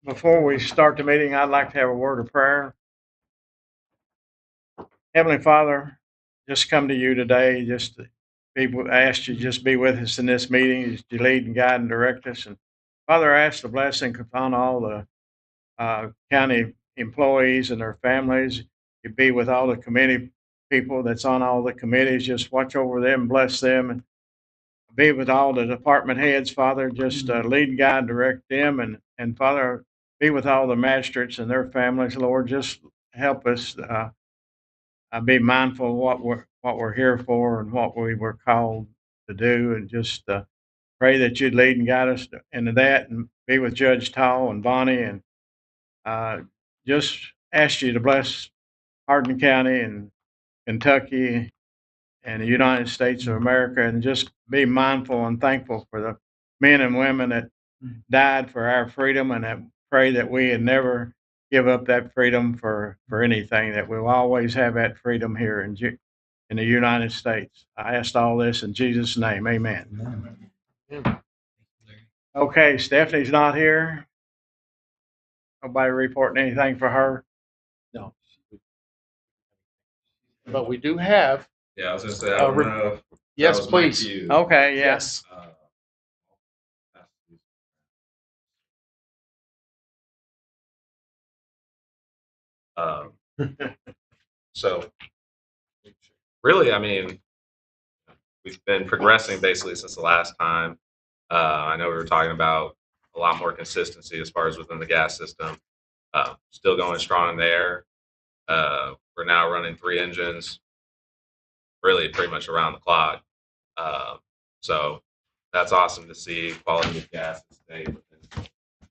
Before we start the meeting, I'd like to have a word of prayer. Heavenly Father, just come to you today, just to I ask you just be with us in this meeting, as you lead and guide and direct us. And Father, I ask the blessing upon all the county employees and their families. You be with all the committee people that's on all the committees. Just watch over them, bless them, and be with all the department heads, Father. Just lead and guide, direct them, and Father, be with all the magistrates and their families, Lord. Just help us be mindful of what we're here for and what we were called to do, and just pray that you'd lead and guide us into that, and be with Judge Taul and Bonnie, and uh, just ask you to bless Hardin County and Kentucky and the United States of America, and just be mindful and thankful for the men and women that died for our freedom, and that pray that we would never give up that freedom for anything, that we'll always have that freedom here in the United States. I asked all this in Jesus' name. Amen. Okay, Stephanie's not here. Nobody reporting anything for her. No. But we do have. Yeah, I was going to say, I don't know if yes, that was please. my cue. Okay, yeah. Yes. So, really, I mean, we've been progressing basically since the last time. I know we were talking about a lot more consistency as far as within the gas system. Still going strong there. We're now running 3 engines, really pretty much around the clock. So that's awesome to see. Quality of gas to stay within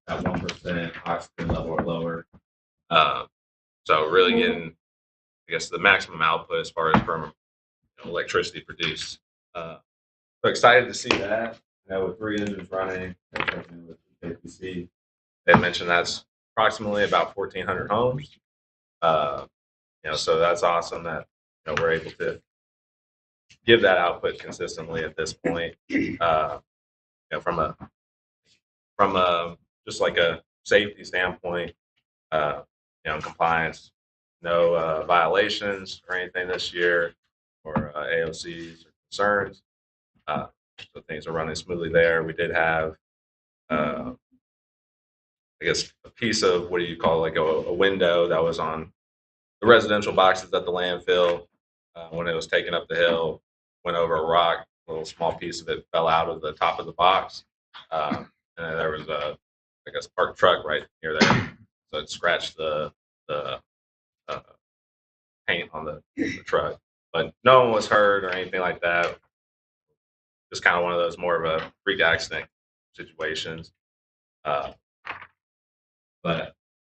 that 1% oxygen level or lower. So really getting, I guess, the maximum output as far as from electricity produced. So excited to see that. With 3 engines running, with APC, they mentioned that's approximately about 1,400 homes. So that's awesome that we're able to give that output consistently at this point. From a just like a safety standpoint, compliance, no violations or anything this year, or AOCs or concerns. So things are running smoothly there. We did have, I guess, a piece of what do you call like a window that was on the residential boxes at the landfill when it was taken up the hill, went over a rock, a little small piece of it fell out of the top of the box. And then there was a, I guess, parked truck right near there. So it scratched the paint on the truck. But no one was hurt or anything like that. Just kind of one of those more of a freak accident situations. But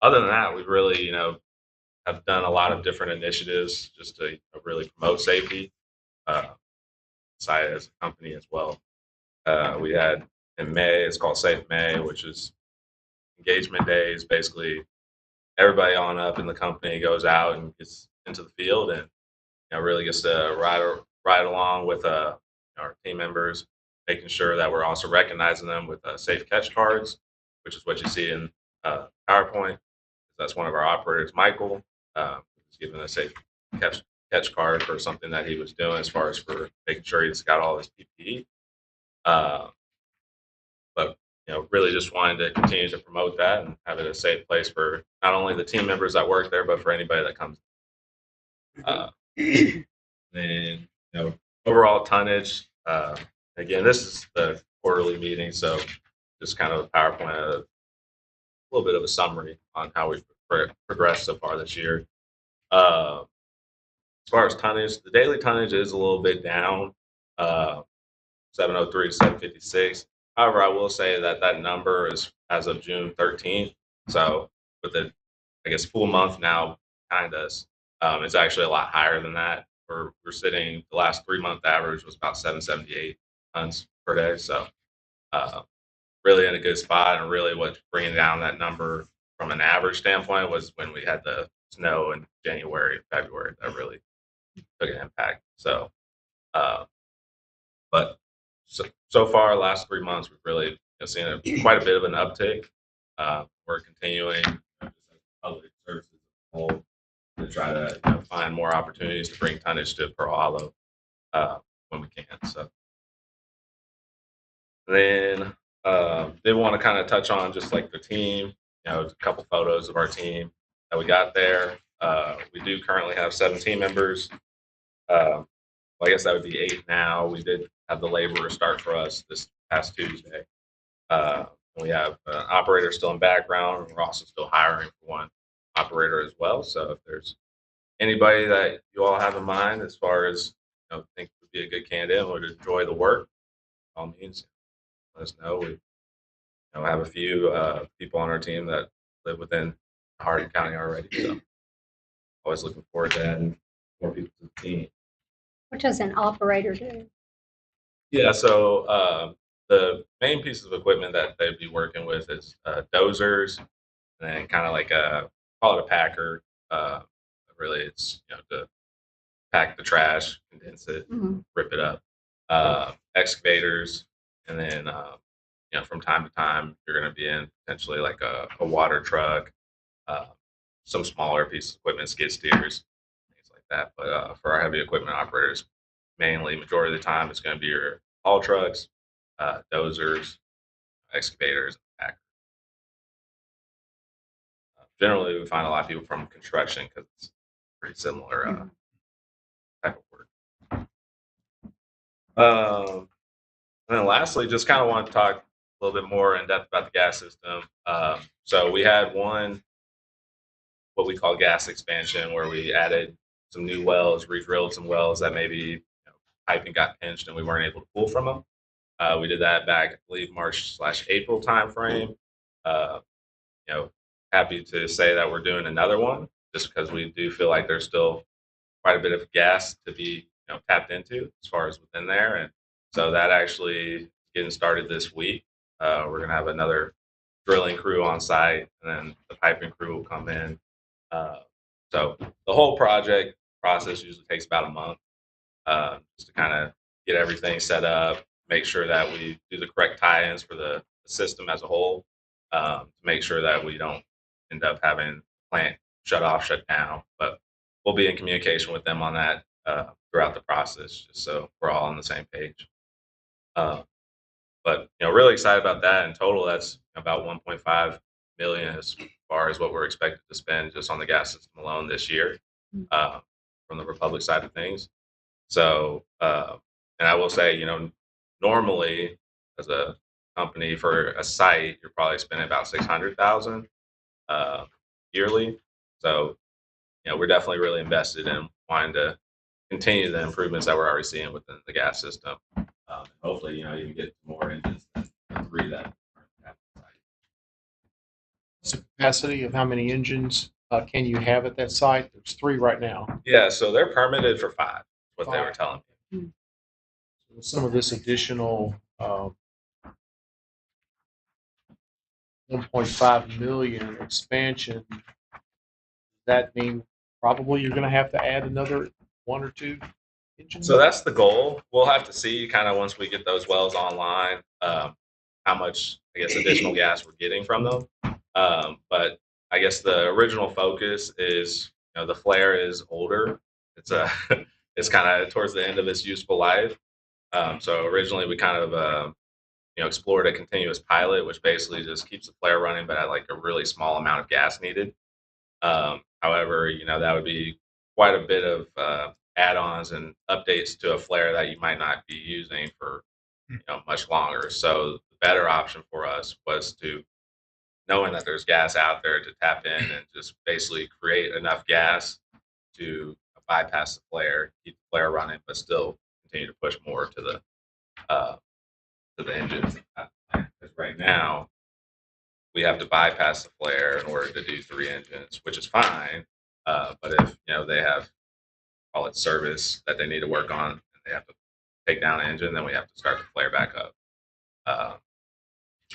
other than that, we really, have done a lot of different initiatives just to really promote safety, side as a company as well. We had in May, it's called Safe May, which is engagement days. Basically, everybody on up in the company goes out and gets into the field and really gets to ride along with our team members, making sure that we're also recognizing them with safe catch cards, which is what you see in PowerPoint. That's one of our operators, Michael, was given a safe catch card for something that he was doing as far as for making sure he's got all his PPE. But really just wanted to continue to promote that and have it a safe place for not only the team members that work there, but for anybody that comes. Then overall tonnage. Again, this is the quarterly meeting, so just kind of a PowerPoint, a little bit of a summary on how we've progressed so far this year. As far as tonnage, the daily tonnage is a little bit down, 703 to 756. However, I will say that that number is as of June 13th. So with the, I guess, full month now behind us, it's actually a lot higher than that. We're sitting, the last 3-month average was about 778 tons per day. So really in a good spot, and really what's bringing down that number from an average standpoint was when we had the snow in January and February that really took an impact. So, but so far, last 3 months, we've really seen quite a bit of an uptick. We're continuing public services as a whole to try to find more opportunities to bring tonnage to Pearl Hollow when we can. So then did want to kind of touch on just like the team, a couple photos of our team that we got there. We do currently have 17 members. Well, I guess that would be 8 now. We did have the laborer start for us this past Tuesday. We have an operator still in background, and we're also still hiring for one operator as well. So if there's anybody that you all have in mind as far as think would be a good candidate and would enjoy the work, by all means, let us know. We have a few people on our team that live within Hardin County already. So always looking forward to adding more people to the team. What does an operator do? Yeah, so the main pieces of equipment that they'd be working with is dozers, and then kind of like call it a packer. Really, it's to pack the trash, condense it, rip it up. Excavators, and then from time to time you're going to be in potentially like a water truck, some smaller pieces of equipment, skid steers, things like that. But for our heavy equipment operators, mainly majority of the time it's going to be your haul trucks, dozers, excavators, and packers. Generally, we find a lot of people from construction because it's pretty similar type of work. And then lastly, just kind of want to talk a little bit more in depth about the gas system. So we had one, what we call gas expansion, where we added some new wells, re-drilled some wells that maybe piping got pinched and we weren't able to pull from them. We did that back, I believe, March/April timeframe. Happy to say that we're doing another one just because we do feel like there's still quite a bit of gas to be tapped into as far as within there. And so that actually getting started this week. We're going to have another drilling crew on site, and then the piping crew will come in. So the whole project process usually takes about a month just to kind of get everything set up, make sure that we do the correct tie-ins for the system as a whole, to make sure that we don't end up having the plant shut off, shut down. But we'll be in communication with them on that throughout the process, just so we're all on the same page. But really excited about that. In total, that's about 1.5 million as far as what we're expected to spend just on the gas system alone this year from the Republic side of things. So, and I will say, normally as a company for a site, you're probably spending about 600,000 yearly. So, we're definitely really invested in wanting to continue the improvements that we're already seeing within the gas system. Hopefully, you can get more engines than 3 that are. What's the capacity of how many engines can you have at that site? There's 3 right now. Yeah, so they're permitted for 5, what they were telling me. So some of this additional 1.5 million expansion, does that mean probably you're going to have to add another 1 or 2 engines? So that's the goal. We'll have to see kind of once we get those wells online, how much, I guess, additional gas we're getting from them. But I guess the original focus is, the flare is older. It's it's kind of towards the end of its useful life. So originally we kind of explored a continuous pilot, which basically just keeps the flare running, but at like a really small amount of gas needed. However, that would be quite a bit of add-ons and updates to a flare that you might not be using for much longer. So the better option for us was to, knowing that there's gas out there, to tap in and just basically create enough gas to bypass the flare, keep the flare running, but still continue to push more to the engines. Because right now we have to bypass the flare in order to do 3 engines, which is fine. But if they have, call it service that they need to work on, and they have to take down an engine, then we have to start the flare back up.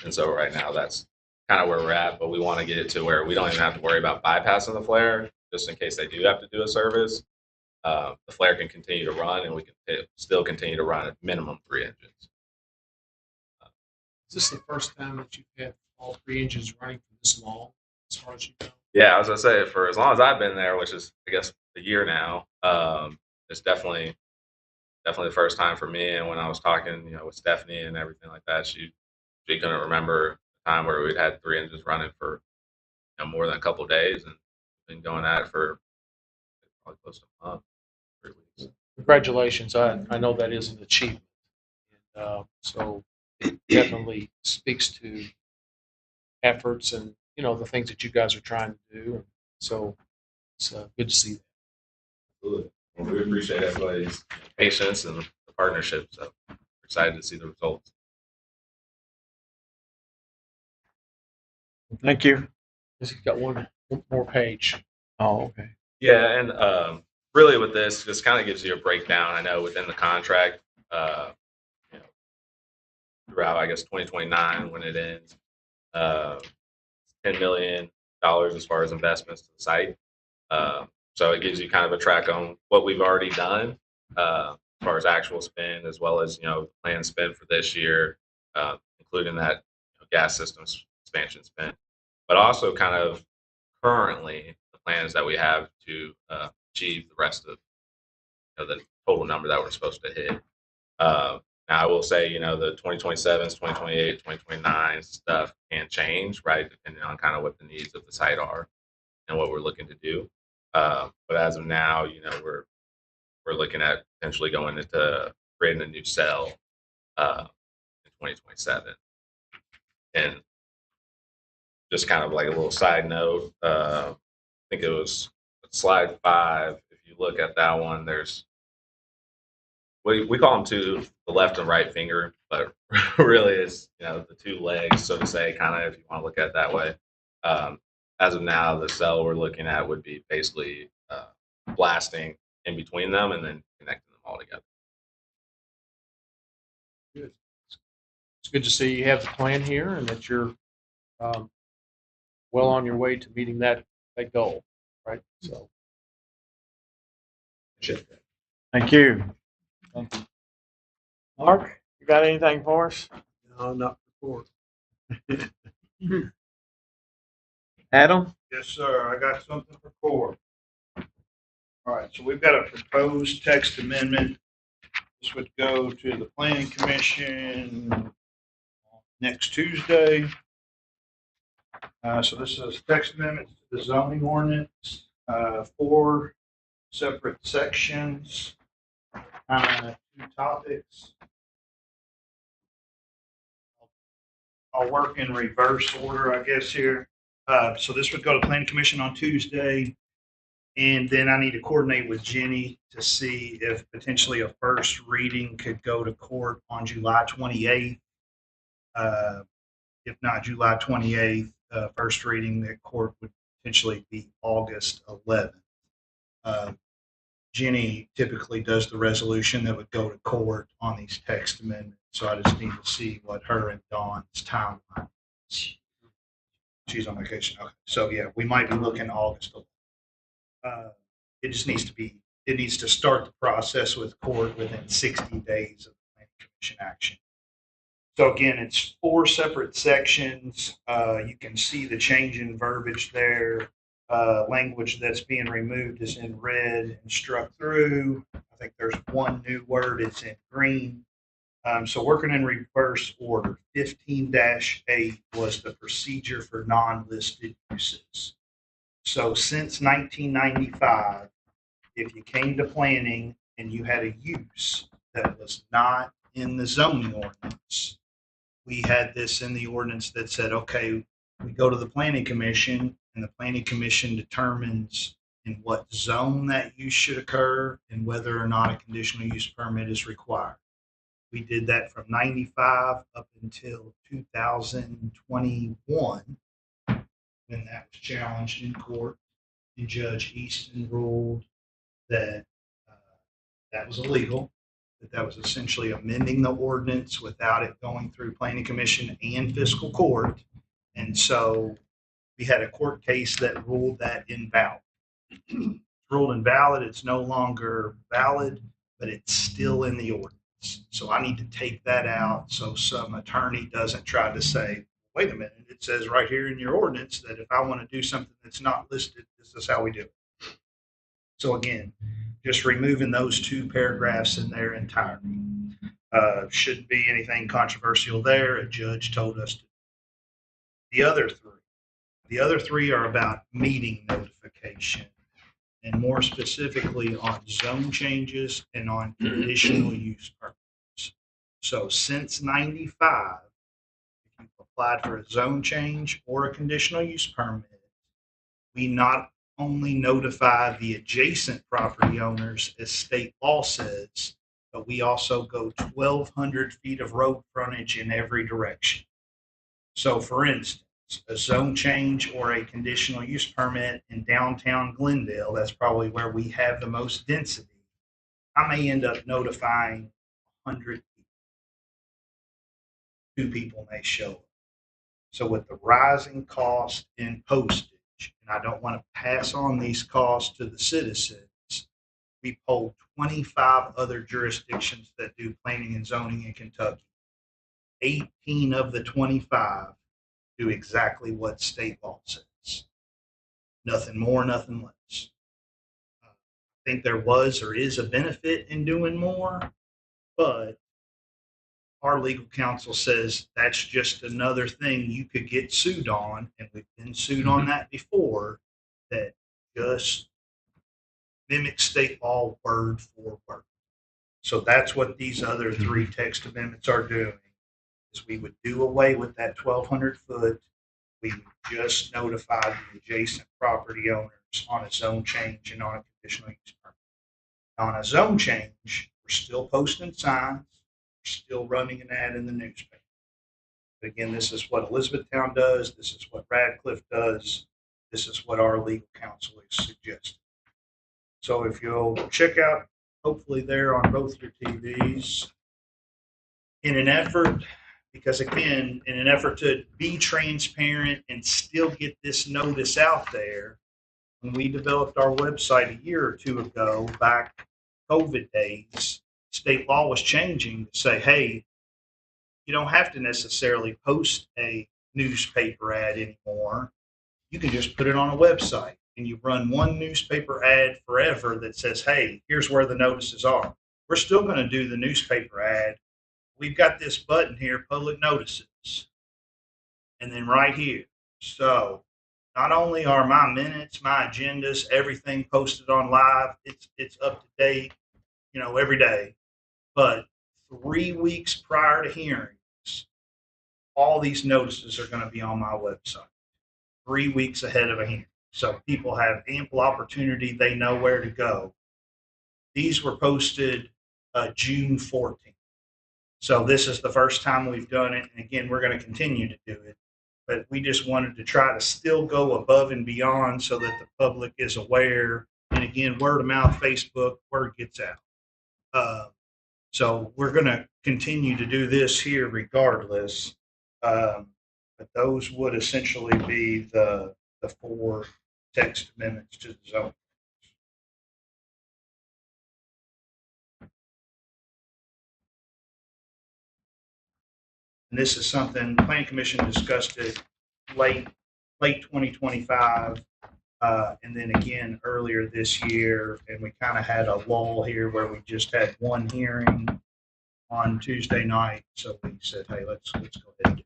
And so right now that's kind of where we're at, but we want to get it to where we don't even have to worry about bypassing the flare, just in case they do have to do a service. The flare can continue to run, and we can still continue to run at minimum 3 engines. Is this the first time that you've had all 3 engines running for this long, as far as you know? Yeah, I was gonna say for as long as I've been there, which is I guess a year now, it's definitely the first time for me. And when I was talking, with Stephanie and everything like that, she couldn't remember a time where we'd had 3 engines running for more than a couple of days, and been going at it for probably close to a month, 3 weeks. Congratulations. I know that is an achievement. And, so it definitely speaks to efforts and, the things that you guys are trying to do. And so it's good to see that. Absolutely. Well, we appreciate everybody's patience and the partnership. So we're excited to see the results. Thank you. He's got one more page. Oh, okay. Yeah, and really with this, just kind of gives you a breakdown. I know within the contract, you know, throughout I guess 2029 when it ends, $10 million as far as investments to the site. So it gives you kind of a track on what we've already done as far as actual spend, as well as planned spend for this year, including that gas systems expansion spend, but also kind of currently the plans that we have to achieve the rest of the total number that we're supposed to hit. Now I will say, the 2027s, 2028, 2029 stuff can change, right, depending on kind of what the needs of the site are and what we're looking to do. But as of now, we're looking at potentially going into creating a new cell in 2027. And just kind of like a little side note, I think it was slide 5. If you look at that one, there's we call them two, the left and right finger, but really it's the 2 legs, so to say, kind of if you want to look at it that way. As of now, the cell we're looking at would be basically blasting in between them and then connecting them all together. Good. It's good to see you have the plan here and that you're well on your way to meeting that goal, right? So, Thank you. Mark, you got anything for us? No, not before. Adam? Yes, sir. I got something for Core. All right, so we've got a proposed text amendment. This would go to the Planning Commission next Tuesday. So this is text amendments to the zoning ordinance, 4 separate sections, 2 topics. I'll work in reverse order, I guess, here. So this would go to Planning Commission on Tuesday, and then I need to coordinate with Jenny to see if potentially a first reading could go to court on July 28th. If not July 28th, first reading at court would potentially be August 11th. Jenny typically does the resolution that would go to court on these text amendments, so I just need to see what her and Dawn's timeline is. She's on vacation. Okay. So yeah, we might be looking August 11th. It just needs to start the process with court within 60 days of the Planning Commission action. So again, it's 4 separate sections. You can see the change in verbiage there. Language that's being removed is in red and struck through. I think there's 1 new word. It's in green. So working in reverse order, 15-8 was the procedure for non-listed uses. So since 1995, if you came to planning and you had a use that was not in the zoning ordinance, we had this in the ordinance that said, okay, we go to the Planning Commission and the Planning Commission determines in what zone that use should occur and whether or not a conditional use permit is required. We did that from 95 up until 2021 when that was challenged in court, and Judge Easton ruled that that was illegal, that was essentially amending the ordinance without it going through Planning Commission and fiscal court. And so we had a court case that ruled that invalid. Ruled invalid, it's no longer valid, but it's still in the ordinance. So I need to take that out so some attorney doesn't try to say, wait a minute, it says right here in your ordinance that if I want to do something that's not listed, this is how we do it. So again, just removing those two paragraphs in their entirety. Shouldn't be anything controversial there. A judge told us to. The other three are about meeting notification, and more specifically on zone changes and on conditional use permits. So since 95, if you've applied for a zone change or a conditional use permit, we not only notify the adjacent property owners, as state law says, but we also go 1,200 feet of road frontage in every direction. So for instance, a zone change or a conditional use permit in downtown Glendale, that's probably where we have the most density, I may end up notifying 100 people. 2 people may show up. So with the rising cost in postage, and I don't want to pass on these costs to the citizens, we polled 25 other jurisdictions that do planning and zoning in Kentucky. 18 of the 25 do exactly what state law says. Nothing more, nothing less. I think there was or is a benefit in doing more, but our legal counsel says that's just another thing you could get sued on, and we've been sued on that before, that just mimic state law word for word. So that's what these other 3 text amendments are doing, is we would do away with that 1,200 foot. We would just notify the adjacent property owners on a zone change and on a conditional use permit. On a zone change, we're still posting signs, we're still running an ad in the newspaper. But again, this is what Elizabethtown does, this is what Radcliffe does, this is what our legal counsel is suggesting. So if you'll check out, hopefully there on both your TVs, in an effort, because again, in an effort to be transparent and still get this notice out there, when we developed our website a year or 2 ago, back COVID days, state law was changing to say, hey, you don't have to necessarily post a newspaper ad anymore. You can just put it on a website, and you run one newspaper ad forever that says, hey, here's where the notices are. We're still going to do the newspaper ad. We've got this button here, public notices, and then right here. So not only are my minutes, my agendas, everything posted on live, it's up to date, every day. But 3 weeks prior to hearings, all these notices are going to be on my website 3 weeks ahead of a hearing. So people have ample opportunity. They know where to go. These were posted June 14th. So this is the first time we've done it. And again, we're going to continue to do it. But we just wanted to try to still go above and beyond so that the public is aware. And again, word of mouth, Facebook, word gets out. So we're going to continue to do this here regardless. But those would essentially be the 4 text amendments to the zone. And this is something the Planning Commission discussed it late 2025, and then again earlier this year, and we kind of had a lull here where we just had one hearing on Tuesday night. So we said, hey, let's go ahead and do it.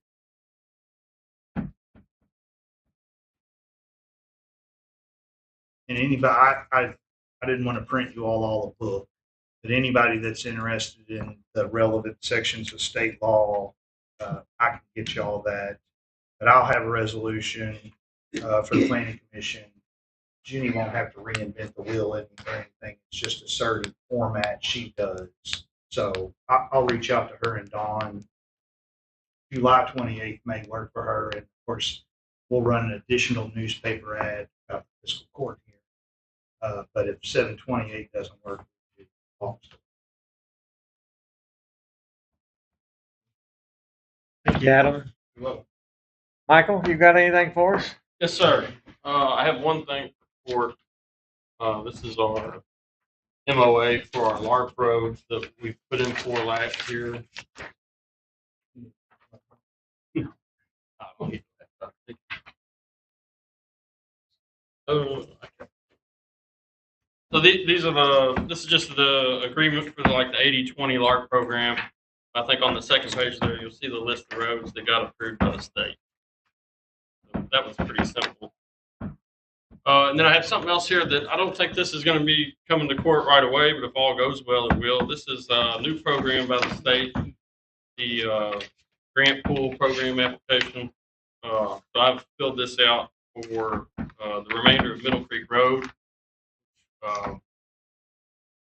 And anybody, I didn't want to print you all a book, but anybody that's interested in the relevant sections of state law, I can get you all that. But I'll have a resolution for the Planning Commission. Jenny won't have to reinvent the wheel or anything. It's just a certain format she does. So I'll reach out to her and Dawn. July 28th may work for her. And of course, we'll run an additional newspaper ad about the fiscal court here. But if 7/28 doesn't work, we'll Thank you, Adam. Michael, you got anything for us? Yes, sir. I have one thing for, this is our MOA for our LARP roads that we put in for last year. I'll get that. Oh, so these are this is just the agreement for like the 80/20 LARC program. I think on the second page there, you'll see the list of roads that got approved by the state. So that was pretty simple. And then I have something else here that I don't think this is going to be coming to court right away, but if all goes well, it will. This is a new program by the state, the grant pool program application. So I've filled this out for the remainder of Middle Creek Road.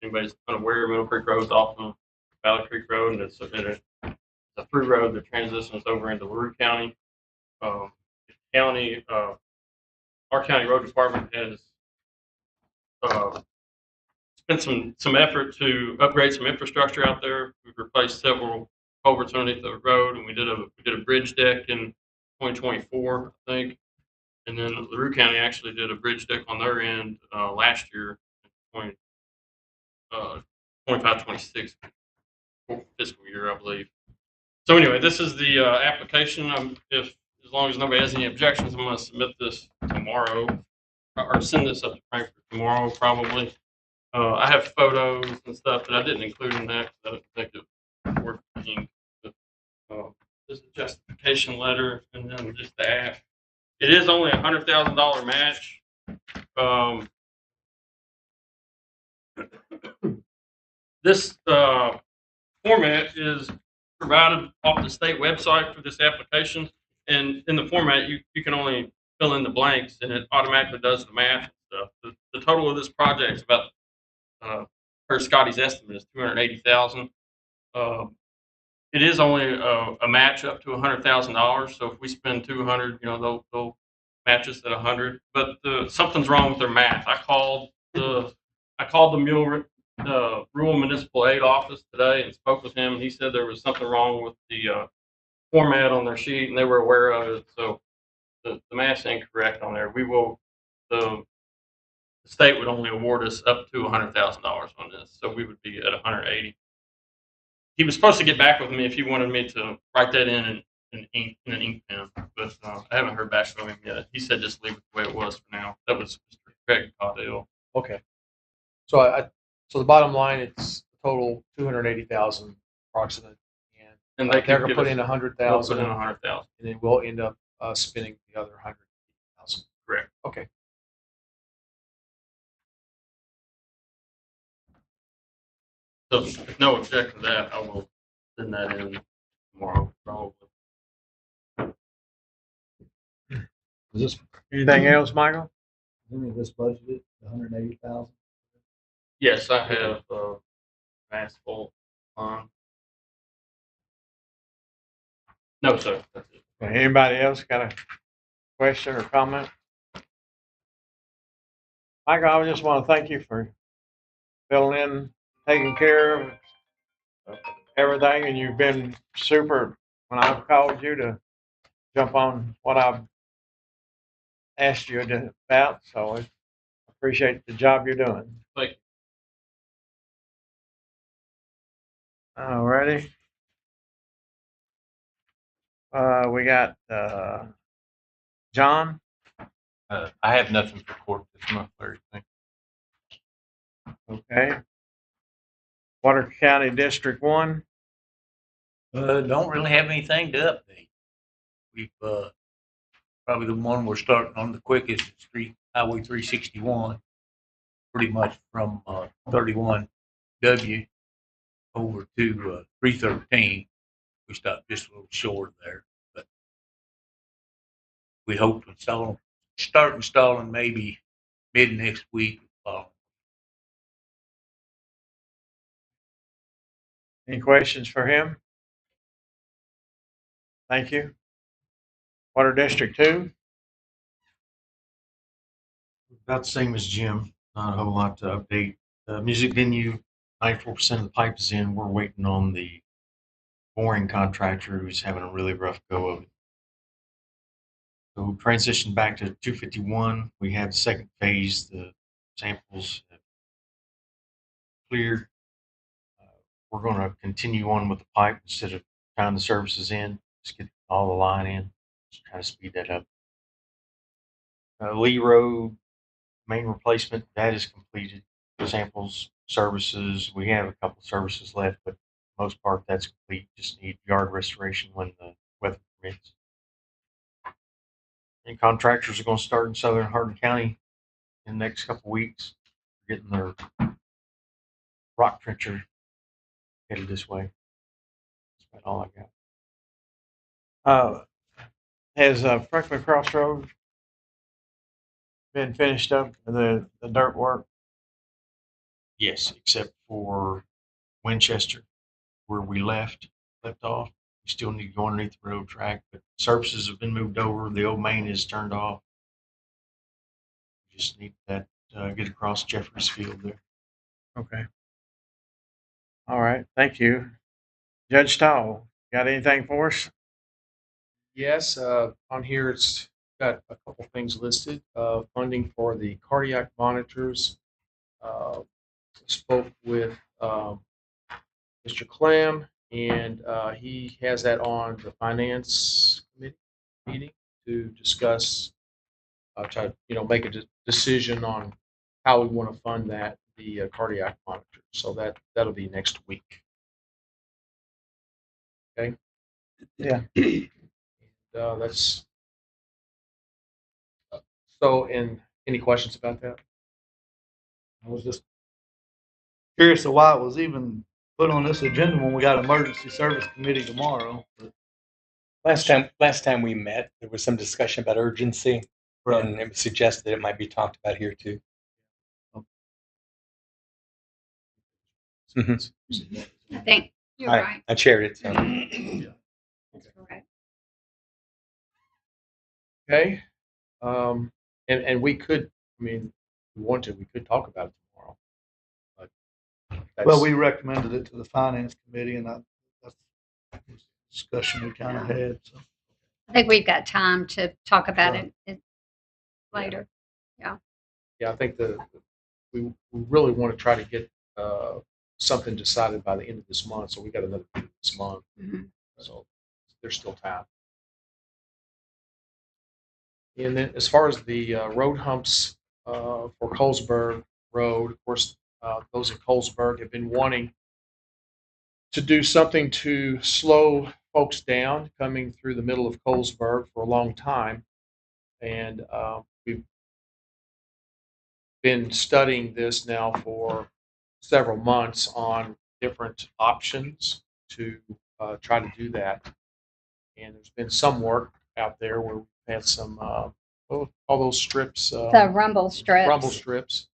Anybody's unaware, Middle Creek Road is off of Valley Creek Road, and it's a through road that transitions over into LaRue County. The county, our county road department has spent some effort to upgrade some infrastructure out there. We've replaced several culverts underneath the road, and we did a bridge deck in 2024, I think. And then LaRue County actually did a bridge deck on their end last year, 25-26 fiscal year, I believe. So anyway, this is the application. If as long as nobody has any objections, I'm going to submit this tomorrow, or send this up to Frankfurt tomorrow, probably. I have photos and stuff that I didn't include in that because I didn't think it was worth being. This is a justification letter, and then just the app. It is only $100,000 match. This format is provided off the state website for this application, and in the format you can only fill in the blanks, and it automatically does the math and stuff. The total of this project is about, per Scotty's estimate, is $280,000. It is only a match up to $100,000. So if we spend $200, they'll match us at $100. But something's wrong with their math. I called the rural municipal aid office today and spoke with him. He said there was something wrong with the format on their sheet, and they were aware of it. So the math's incorrect on there. The state would only award us up to $100,000 on this, so we would be at 180. He was supposed to get back with me if he wanted me to write that in an ink pen, but I haven't heard back from him yet. He said just leave it the way it was for now. That was Mr. Craig Caudale. Okay. So so the bottom line, it's total 280,000 approximate, and they they're going to put in Put 100,000, in and 100,000. then we'll end up spending the other 100,000. Correct. Okay. So if no objection to that, I will send that in tomorrow, probably. Is this Anything else, Michael? any of this budgeted, 180,000? Yes, I have asphalt on. No, sir. That's it. Anybody else got a question or comment? Michael, I just want to thank you for filling in, taking care of everything, and you've been super when I've called you to jump on what I've asked you about. So I appreciate the job you're doing. Thank you. All righty. We got John. I have nothing for court this month, Larry. Thank Okay. Water County District 1. Don't really have anything to update. We've probably the one we're starting on the quickest is Highway 361, pretty much from 31W over to 313. We stopped just a little short there, but we hope to start installing maybe mid next week. Any questions for him? Thank you. Water District 2. About the same as Jim. Not a whole lot to update. Music venue, 94% of the pipe is in. We're waiting on the boring contractor who's having a really rough go of it. So transition back to 251. We have the second phase. The samples have cleared. We're going to continue on with the pipe instead of trying the services in. Just get all the line in. Just try to speed that up. Lee Road main replacement, that is completed. Samples, services, we have a couple services left, but for the most part that's complete. Just need yard restoration when the weather permits. And contractors are going to start in southern Hardin County in the next couple weeks, getting their rock trencher headed this way. That's about all I got. Has Franklin Crossroad been finished up, the dirt work? Yes, except for Winchester, where we left off. We still need to go underneath the railroad track, but services have been moved over. The old main is turned off. We just need that get across Jeffries Field there. Okay. All right. Thank you. Judge Taul, got anything for us? Yes, on here it's got a couple things listed. Funding for the cardiac monitors. Spoke with Mr. Clem, and he has that on the finance committee meeting to discuss, try to make a decision on how we want to fund the cardiac monitor. So that'll be next week. Okay. Yeah. That's so. And any questions about that? I was just curious of why it was even put on this agenda when we got emergency service committee tomorrow. But Last time we met, there was some discussion about urgency, and it was suggested that it might be talked about here too. I think you're right. I chaired it. So. That's correct. Okay. And we could, I mean, if we want to, we could talk about it tomorrow. But well, we recommended it to the finance committee, and that's the discussion we kind of had. So. I think we've got time to talk about it later. Yeah. Yeah, I think we really want to try to get something decided by the end of this month. So we got another meeting this month. Mm-hmm. So there's still time. And then as far as the road humps for Colesburg Road, of course, those in Colesburg have been wanting to do something to slow folks down coming through the middle of Colesburg for a long time. And we've been studying this now for several months on different options to try to do that. And there's been some work out there where we've had some, all those strips. The rumble strips. Rumble strips,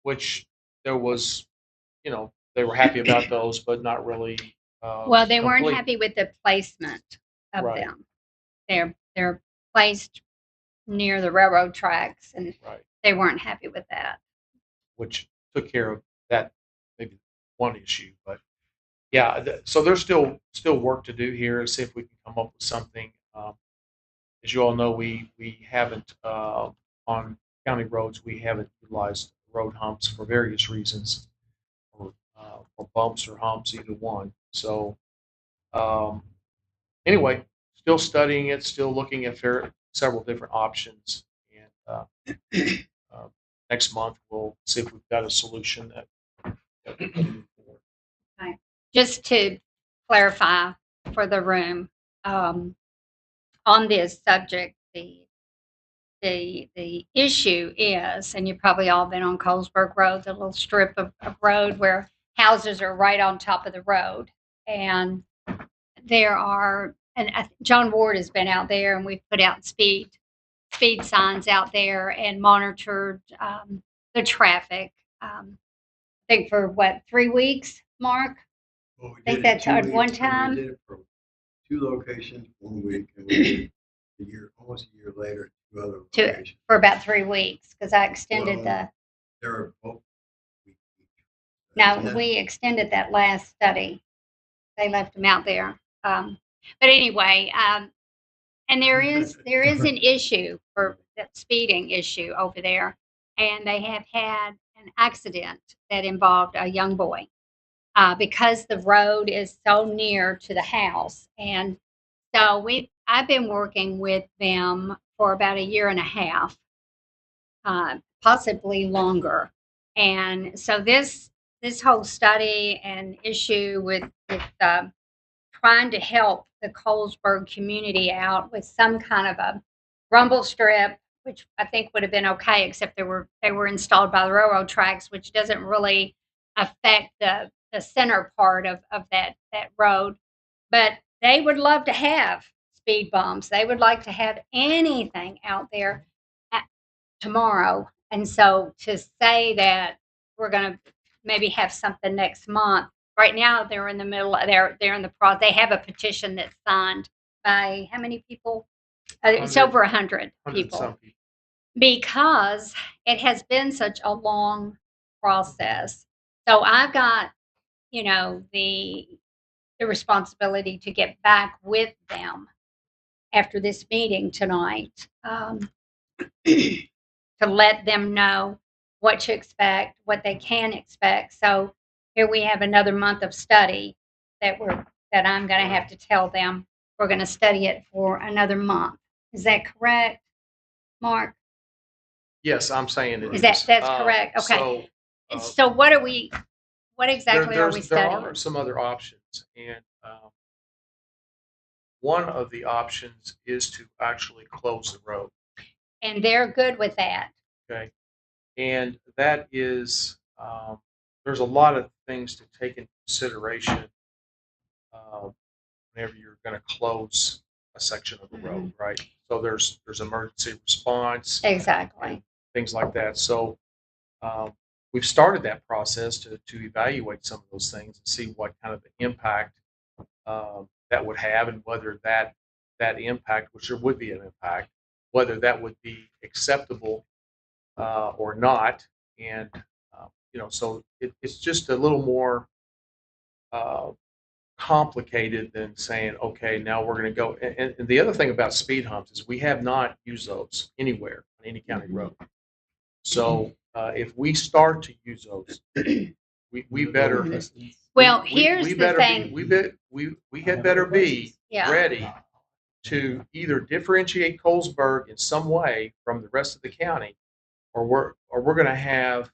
which there was, they were happy about those, but not really. Well, they weren't complete. happy with the placement of Right. them. They're placed near the railroad tracks, and Right. they weren't happy with that. Which took care of that, maybe one issue, but yeah. So there's still work to do here to see if we can come up with something. As you all know, we haven't on county roads, we haven't utilized road humps for various reasons, or bumps or humps, either one. So anyway, still studying it, still looking at several different options, and next month we'll see if we've got a solution that we can move forward. Okay. Just to clarify for the room, on this subject, the issue is, and you've probably all been on Colesburg Road, the little strip of road where houses are right on top of the road, and there are, and John Ward has been out there, and we've put out speed signs out there and monitored the traffic. I think for 3 weeks, Mark? Well, we I think did it that's 2 at weeks. one We time. did it for 2 locations, 1 week, and we did almost a year later, 2 other locations. For about 3 weeks, because I extended Well, they were both we extended that last study. They left them out there. But anyway, and there is an issue for that speeding issue over there, and they have had an accident that involved a young boy because the road is so near to the house, and so I've been working with them for about a year and a half, possibly longer. And so this whole study and issue with trying to help the Colesburg community out with some kind of a rumble strip, which I think would have been okay, except they were installed by the railroad tracks, which doesn't really affect the center part of that road. But they would love to have speed bumps. They would like to have anything out there tomorrow. And so to say that we're going to maybe have something next month, right now they're in the middle, they're in the process. They have a petition that's signed by how many people? It's over 100 people. Because it has been such a long process. So I've got, the responsibility to get back with them after this meeting tonight, to let them know what to expect, what they can expect. So here we have another month of study that I'm going to have to tell them we're going to study it for another month. Is that correct, Mark? Yes, I'm saying it is. That's correct. Okay. So what exactly are we studying? There are some other options, and one of the options is to actually close the road. And they're good with that. Okay. And that is, there's a lot of things to take into consideration whenever you're going to close a section of the road, right? So there's emergency response. Exactly. Things like that. So we've started that process to evaluate some of those things and see what kind of impact that would have, and whether that impact, which there would be an impact, whether that would be acceptable or not. And so it's just a little more complicated than saying, okay, now we're going to go. And the other thing about speed humps is we have not used those anywhere on any county road. So if we start to use those, we better. Well, here's the thing. We had better be ready to either differentiate Colesburg in some way from the rest of the county, or we're going to have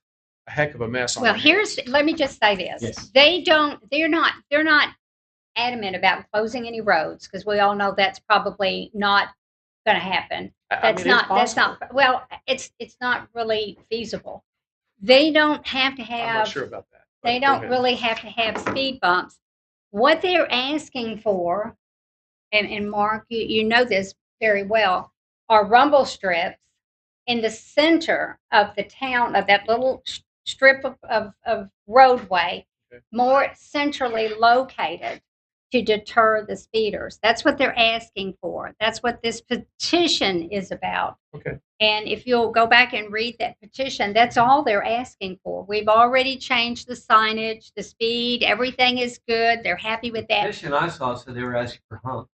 a heck of a mess on. Well, let me just say this. Yes. They're not adamant about closing any roads, because we all know that's probably not going to happen. That's not really feasible. They don't have to have. I'm not sure about that. They don't really have to have speed bumps. What they're asking for, and Mark, you know this very well, are rumble strips in the center of the town, of that little strip of roadway, more centrally located, to deter the speeders. That's what they're asking for. That's what this petition is about. Okay. And if you'll go back and read that petition, that's all they're asking for. We've already changed the signage, the speed, everything is good. They're happy with that. The petition I saw said they were asking for hump.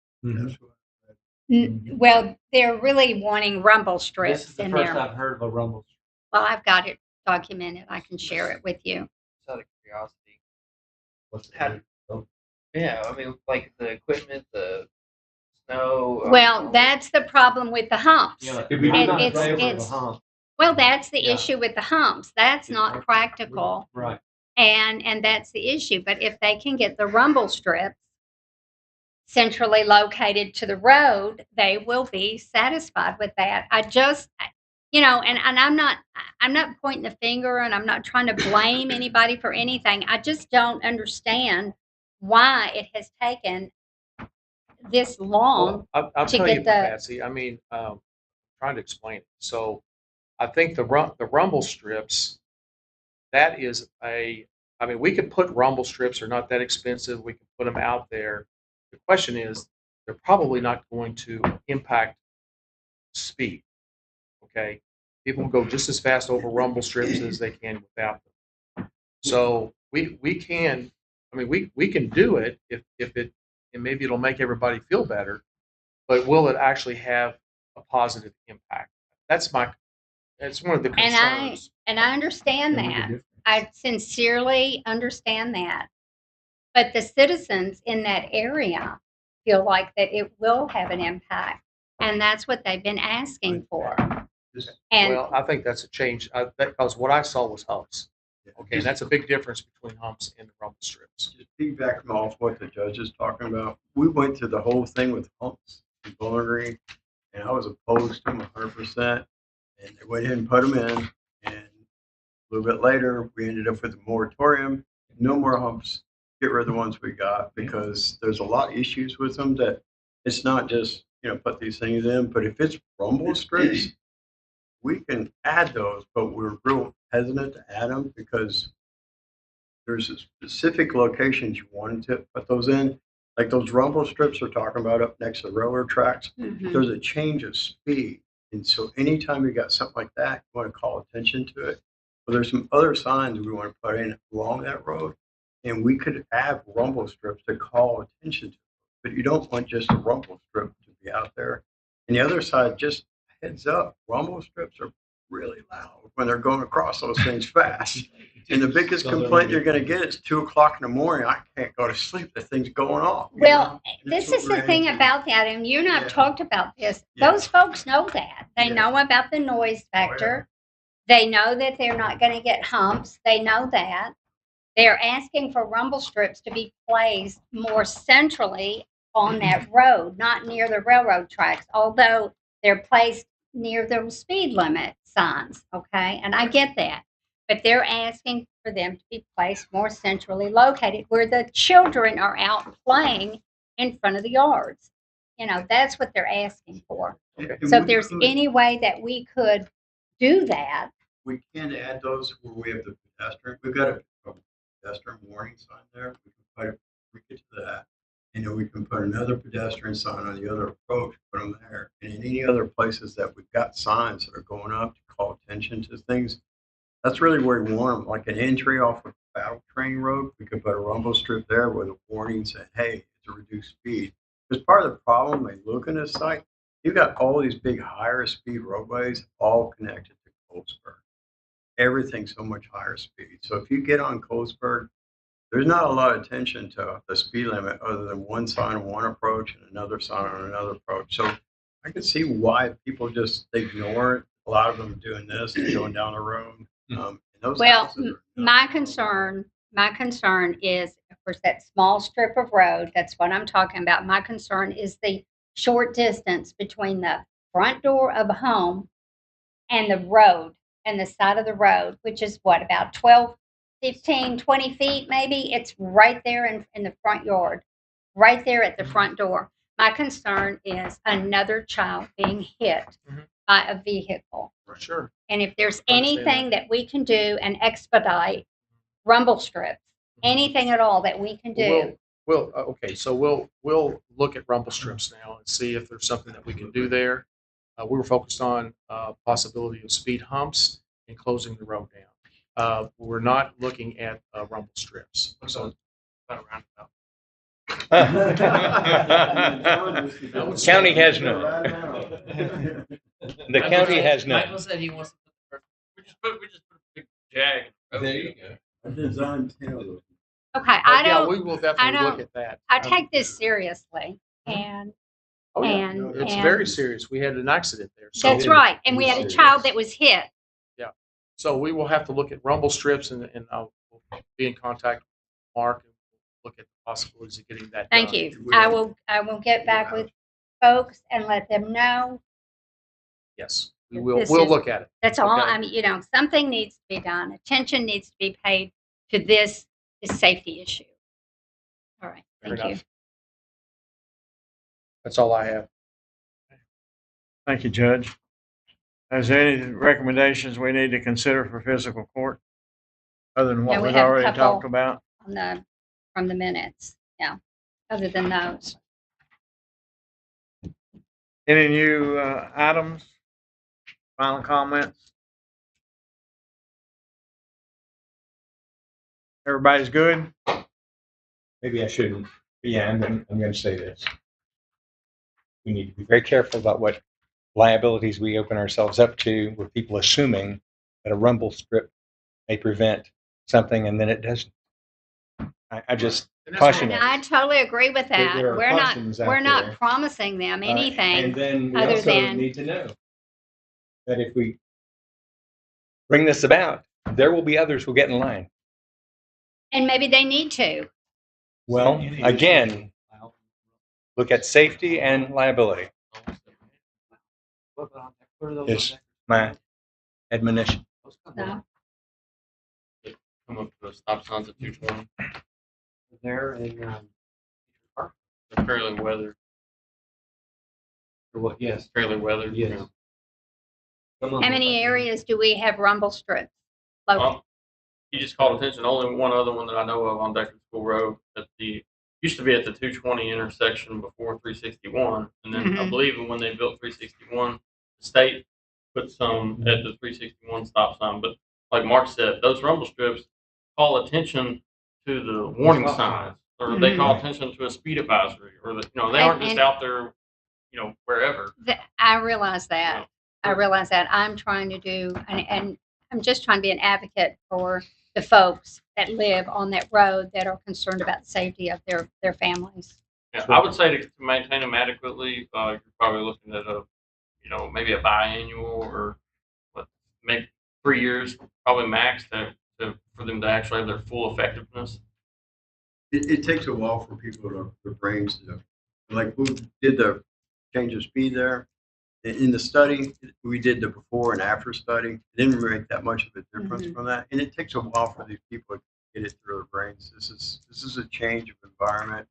Well, they're really wanting rumble strips This is the in first there. I've heard of a rumble strip. Well, I've got it documented. I can share it with you. Just out of curiosity. What's How- Yeah, I mean, like the equipment, the snow. Well, that's the problem with the humps. Yeah, it's hump. Well, that's the issue with the humps. That's not practical. Right. And that's the issue. But if they can get the rumble strips centrally located to the road, they will be satisfied with that. I just, and I'm not pointing the finger, and I'm not trying to blame anybody for anything. I just don't understand why it has taken this long. Well, I'll tell you, Patsy. I mean, trying to explain it. So I think the rumble strips, that is we could put rumble strips. They're not that expensive. We can put them out there. The question is, they're probably not going to impact speed. Okay, people will go just as fast over rumble strips as they can without them. So we can do it if it, and maybe it'll make everybody feel better, but will it actually have a positive impact? It's one of the concerns. And I understand that. I sincerely understand that. But the citizens in that area feel like that it will have an impact. And that's what they've been asking for. And Well, I think that's a change, because what I saw was humps. Okay, and that's a big difference between humps and the rumble strips. Just piggybacking off what the judge is talking about, we went through the whole thing with humps and Bowling Green, and I was opposed to them 100%. And they went ahead and put them in, and a little bit later, we ended up with a moratorium, no more humps, get rid of the ones we got, because there's a lot of issues with them that it's not just, put these things in, but if it's rumble strips, we can add those, but we're real hesitant to add them because there's a specific locations you want to put those in. Like those rumble strips we're talking about up next to the railroad tracks, there's a change of speed. And so anytime you got something like that, you want to call attention to it. But there's some other signs we want to put in along that road. And we could add rumble strips to call attention to it. But you don't want just a rumble strip to be out there. And the other side, just heads up, rumble strips are really loud when they're going across those things fast. And the biggest complaint you're going to get is 2 o'clock in the morning. I can't go to sleep. The thing's going off. well, this is the thing about that, and you and I have talked about this. Those folks know that. They know about the noise factor. They know that they're not going to get humps. They know that. They're asking for rumble strips to be placed more centrally on that road, not near the railroad tracks, although they're placed near the speed limit signs, okay? And I get that. But they're asking for them to be placed more centrally located where the children are out playing in front of the yards. That's what they're asking for. So if there's any way that we could do that. We can add those where we have the pedestrian. We've got a pedestrian warning sign there. We can get to that. And then we can put another pedestrian sign on the other approach, put them there. And in any other places that we've got signs that are going up to call attention to things, that's really where we want them. Like an entry off of Battle Train Road, we could put a rumble strip there with a warning saying, hey, it's a reduced speed. Because part of the problem, they look in this site, you've got all these big higher speed roadways all connected to Colesburg. Everything's so much higher speed. So if you get on Colesburg, there's not a lot of attention to the speed limit other than one sign on one approach and another sign on another approach. So I can see why people just ignore it. A lot of them are doing this, they're going down the road. Well, my concern is, of course, that small strip of road. That's what I'm talking about. My concern is the short distance between the front door of a home and the road and the side of the road, which is what, about 12, 15, 20 feet maybe. It's right there in the front yard, right there at the front door. My concern is another child being hit by a vehicle. Sure. And if there's anything that we can do and expedite rumble strips, anything at all that we can do. Okay, so we'll look at rumble strips now and see if there's something that we can do there. We were focused on possibility of speed humps and closing the road down. We're not looking at rumble strips. So County has none. The county has none. Michael said he wants to put We just put a big jag. There you go. I designed 10 of those. Okay, we will definitely look at that. I take this seriously, and It's very serious. We had an accident there. So that's right, and we had a child that was hit. Yeah, so we will have to look at rumble strips, and I'll be in contact with Mark and look at the possibilities of getting that Thank done. you. I will get back with folks and let them know. Yes, we'll look at it. That's all. Okay. I mean, something needs to be done. Attention needs to be paid to this safety issue. All right. Fair Thank you. enough. That's all I have. Thank you, Judge. Is there any recommendations we need to consider for physical court other than what Yeah, we we've have a already couple. talked about? From the minutes. Yeah. Other than those. Any new items? Final comments? Everybody's good? Maybe I shouldn't. Yeah, I'm going to say this. We need to be very careful about what liabilities we open ourselves up to, with people assuming that a rumble strip may prevent something and then it doesn't. I just And that's Caution. And I totally agree with that. There are We're not, cautions out we're not there. promising them anything. And then we other also than- need to know that if we bring this about, there will be others who get in line. And maybe they need to. Well, again, look at safety and liability is my admonition. So, Come up to the stop signs at 220. There and They're fairly weathered. for what? Yes. Fairly weathered. you Yes. know. how many areas do we have rumble strips? Well, you just called attention. Only one other one that I know of on Decker School Road at the used to be at the 220 intersection before 361, and then I Mhm. believe when they built 361, the state put some at the 361 stop sign. But like Mark said, those rumble strips call attention to the warning Stop signs, or Mhm. they call attention to a speed advisory, or they aren't just And- out there, wherever. I realize that. I realize that. I'm trying to do, and I'm just trying to be an advocate for the folks that live on that road that are concerned about the safety of their families. Yeah, I would say to maintain them adequately, you're probably looking at maybe a biannual or maybe 3 years, probably max for them to actually have their full effectiveness. It takes a while for people their brains to, like, we did the change of speed there. In the study, we did the before and after study. It didn't make that much of a difference Mhm. from that. And it takes a while for these people to get it through their brains. This is a change of environment.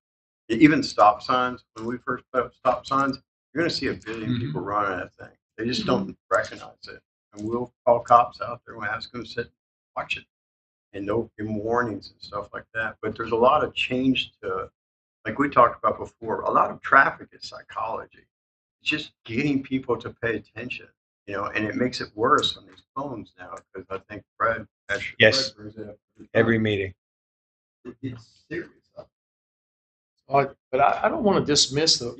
Even stop signs, when we first put up stop signs, you're going to see a billion people running that thing. They just don't recognize it. And we'll call cops out there and ask them to sit and watch it. And they'll give them warnings and stuff like that. But there's a lot of change to, like we talked about before, a lot of traffic is psychology. It's just getting people to pay attention, and it makes it worse on these phones now because I think Fred Yes. brings it up Every meeting. It's serious. But I don't want to dismiss the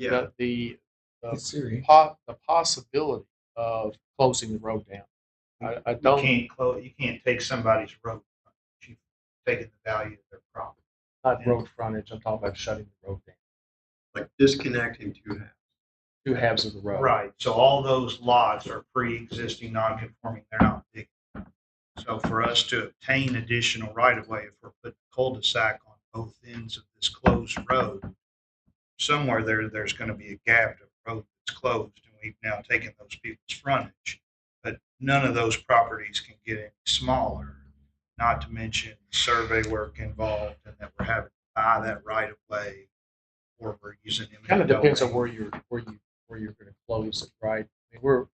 It's serious. the possibility of closing the road down. I You don't can't close, you can't take somebody's road. You've taken the value of their property. not road frontage. I'm talking about shutting the road down. Like disconnecting two halves. 2 halves of the road. Right, so all those lots are pre-existing non-conforming, they're not big. So for us to obtain additional right-of-way, if we're putting a cul-de-sac on both ends of this closed road, somewhere there's gonna be a gap of road that's closed, and we've now taken those people's frontage. But none of those properties can get any smaller, not to mention survey work involved, and that we're having to buy that right-of-way, or we're using. Kind of depends on where you're going to close it, right? I mean, we're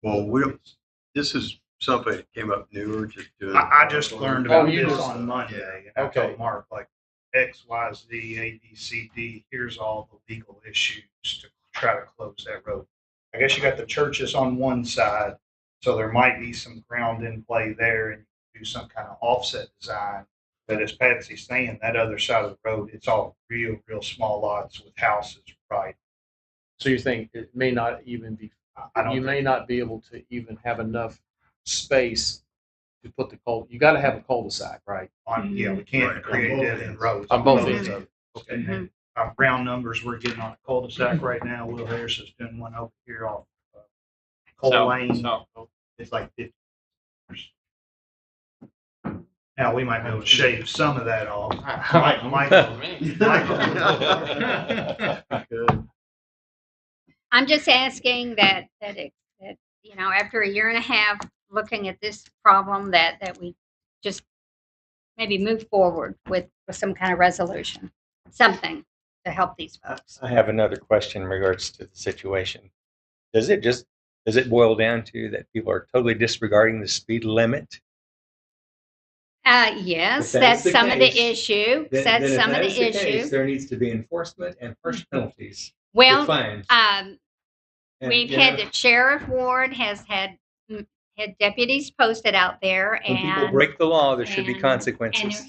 Well, this is something that came up newer, just doing. I just learned about you this just- on Monday, and I Okay. told Mark, like, X, Y, Z, A, B, C, D, here's all the legal issues to try to close that road. I guess you got the churches on one side, so there might be some ground in play there, and you do some kind of offset design. But as Patsy's saying, that other side of the road, it's all real small lots with houses, right? So you think it may not even be, I don't you think- may not be able to even have enough space to put you got to have a cul-de-sac, right? We can't Right, create on both dead end ends. roads. On both ends of it. Okay. And round numbers, we're getting on a cul-de-sac right now. Will Harris is doing one over here off Cole Lane. It's like 50. Now, we might be able to shave some of that off. Good. I'm just asking that after a year and a half looking at this problem, that we just maybe move forward with some kind of resolution, something to help these folks. I have another question in regards to the situation. Does it boil down to that people are totally disregarding the speed limit? Yes, If that's the some of the case, issue. then That's if some of that the is case, issue. there needs to be enforcement and harsh penalties. Well, with fines. um, And, we've you had know, the sheriff ward has had deputies posted out there, when people and break the law, there should be and consequences.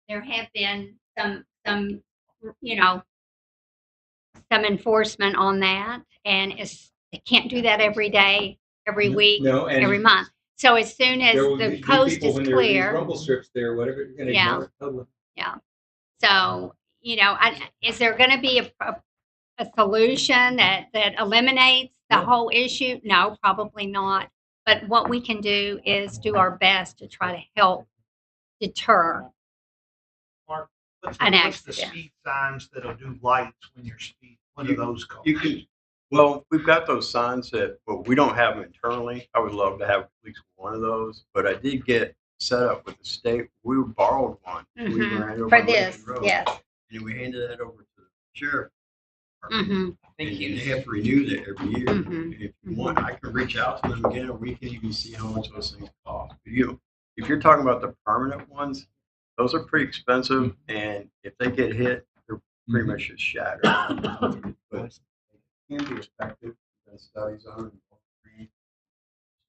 there have been some some enforcement on that, and they can't do that every day, every week, No, and every month. So as soon as there will the be coast people is when there are these clear, rumble strips there, whatever, you're going to Yeah. ignore it totally. so is there going to be a solution that eliminates the whole issue? No, probably not. But what we can do is do our best to try to help deter Mark, what's an the accident. speed signs that'll do lights when you're speeding? What are those called? You can, well, we've got those signs that, well, we don't have them internally. I would love to have at least one of those, but I did get set up with the state. We borrowed one. We ran over For on this, Lincoln Road, yes. and we handed that over to the sheriff. Mm-hmm. And they have to renew that every year. Mhm. If you want, I can reach out to them again, and we can even see how much those things cost. If you're talking about the permanent ones, those are pretty expensive, and if they get hit, they're pretty much just shattered. But it can be effective. Done studies on it,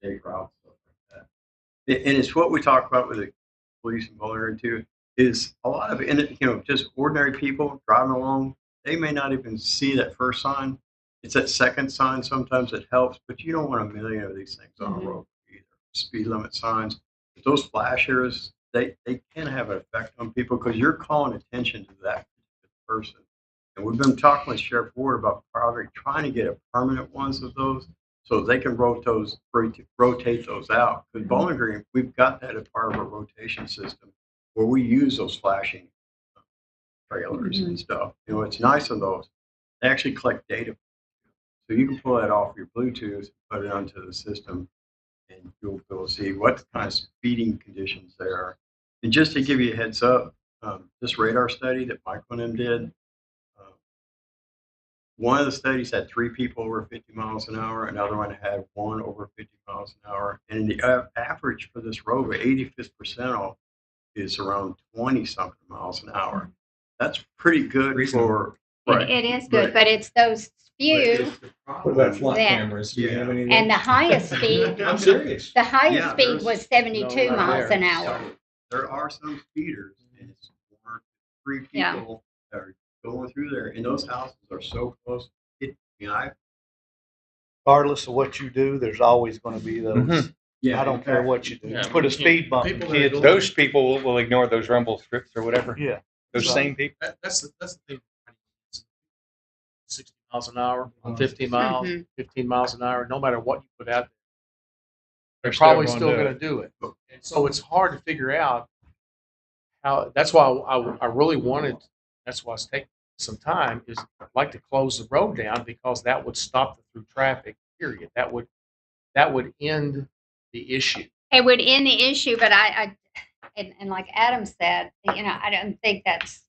state routes, stuff like that. And it's what we talk about with the police and Bowen too. Is a lot of it, just ordinary people driving along. They may not even see that first sign. It's that second sign sometimes that helps, but you don't want a million of these things on a road either. Speed limit signs, but those flashers, they can have an effect on people because you're calling attention to that person. And we've been talking with Sheriff Ward about probably trying to get a permanent ones of those so they can rotate those out. Because Bowling Green, we've got that as part of our rotation system where we use those flashing trailers and stuff. It's nice of those. They actually collect data. So you can pull that off your Bluetooth, put it onto the system, and you'll be able to see what kind of speeding conditions there are. And just to give you a heads up, this radar study that Michael and them did, one of the studies had 3 people over 50 miles an hour. Another one had 1 over 50 miles an hour. And the average for this road, 85th percentile, is around 20-something miles an hour. That's pretty good for. Right. It is good, but it's those few. What about flat that- cameras? Do you have any? And the highest speed, I'm serious. the highest Yeah, speed there's- was 72 No, miles there. an hour. There are some speeders, and it's 4 to 3 Yeah. people that are going through there, and those houses are so close. Regardless of what you do, there's always going to be those. I don't care what you do. Yeah, Put a speed bump in people that are kids. going- Those people will ignore those rumble strips or whatever. Yeah. Those Right. same people. That's the thing. 60 miles an hour on 15 miles, Mhm. 15 miles an hour, no matter what you put out there, they're They're still probably gonna still do going to do it. And so it's hard to figure out how. That's why I really wanted. That's why it's taking some time. Is I'd like to close the road down because that would stop the through traffic. Period. That would end the issue. It would end the issue, but and like Adam said, I don't think that's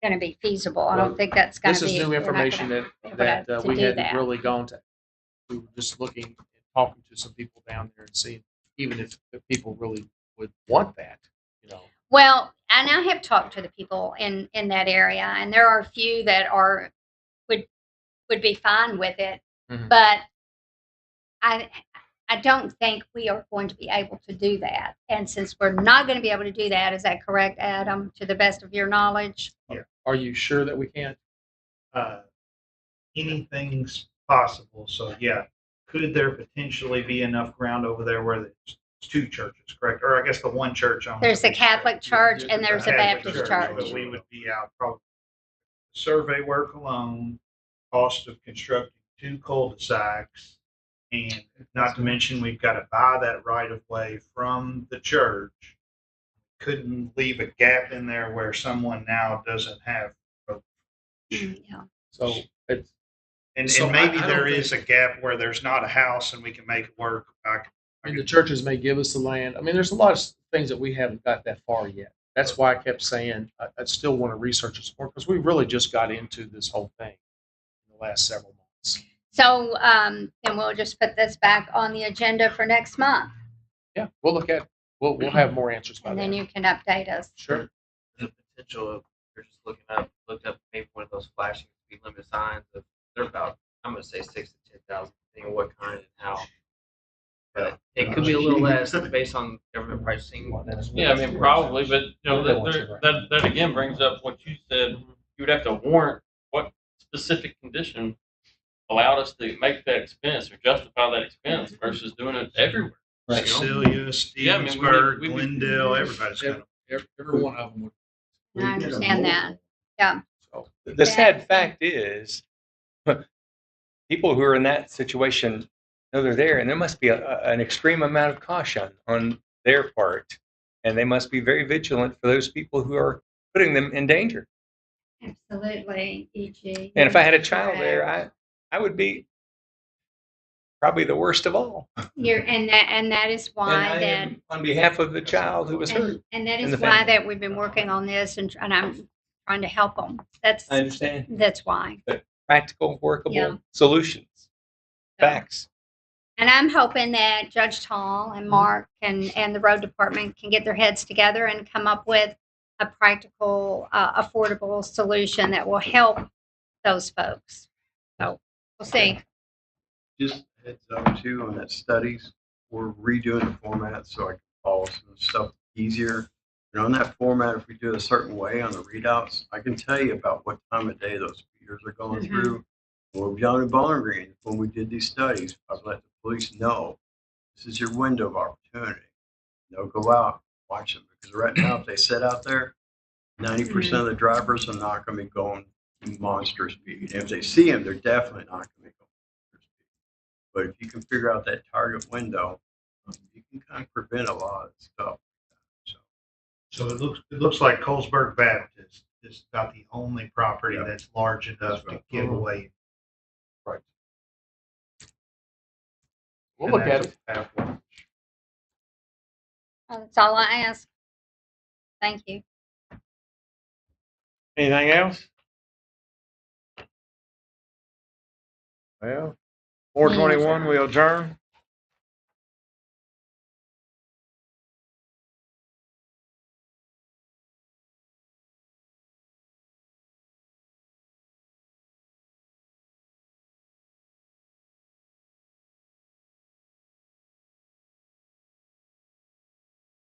going to be feasible. I don't think that's going This to be. is new we're not information gonna that be able that to we do hadn't that. really gone to. We were just looking and talking to some people down there and seeing even if people really would want that. Well, and I have talked to the people in that area, and there are a few that would be fine with it, Mhm. but I don't think we are going to be able to do that. And since we're not going to be able to do that, is that correct, Adam? To the best of your knowledge? Are you sure that we can't? Anything's possible. So yeah, could there potentially be enough ground over there where there's 2 churches, correct? Or I guess the one church on. There's a Catholic church and there's a Catholic Baptist church. But we would be out probably survey work alone, cost of constructing 2 cul-de-sacs, and not to mention we've got to buy that right of way from the church. Couldn't leave a gap in there where someone now doesn't have. Yeah. So it's And So maybe I don't there think- is a gap where there's not a house and we can make it work. and the churches may give us the land. I mean, there's a lot of things that we haven't got that far yet. That's why I kept saying I still want to research this more because we really just got into this whole thing in the last several months. So then we'll just put this back on the agenda for next month, Yeah, we'll look at. We'll have more answers by and then. then you can update us. Sure. The potential of you're just looked up maybe one of those flashing speed limit signs. They're about, I'm going to say 6,000 to 10,000, depending on what kind and how. But it could be a little less based on government pricing. Yeah, I mean, probably, but that again brings up what you said. You would have to warrant what specific condition allowed us to make that expense or justify that expense versus doing it everywhere. Right. Cecilia, Stevensburg, we Glendale, everybody's got them. Every one of them would. I understand that. Yeah. So the sad fact is, people who are in that situation know they're there, and there must be an extreme amount of caution on their part, and they must be very vigilant for those people who are putting them in danger. Absolutely, E.G. And if I had a child there, I would be probably the worst of all. And that is And why I that. am on behalf of the child who was hurt. And that in is the why family. that we've been working on this, and I'm trying to help them. I understand. That's why. But practical, workable Yeah. solutions, facts. And I'm hoping that Judge Taul and Mark and the road department can get their heads together and come up with a practical, affordable solution that will help those folks. So we'll see. Just heads up too on that studies, we're redoing the format so I can follow some stuff easier. And on that format, if we do it a certain way on the readouts, I can tell you about what time of day those speeders are going through. What we've done in Bowling Green, when we did these studies, I've let the police know this is your window of opportunity. They'll go out, watch them, because right now, if they sit out there, 90% of the drivers are not going to be going monster speed. And if they see them, they're definitely not going to be going monster speed. But if you can figure out that target window, you can kind of prevent a lot of stuff. So it looks like Colesburg Baptist is about the only property that's large enough to give away. Right. We'll look at it. That's all I ask. Thank you. Anything else? Well, 4:21, we adjourn.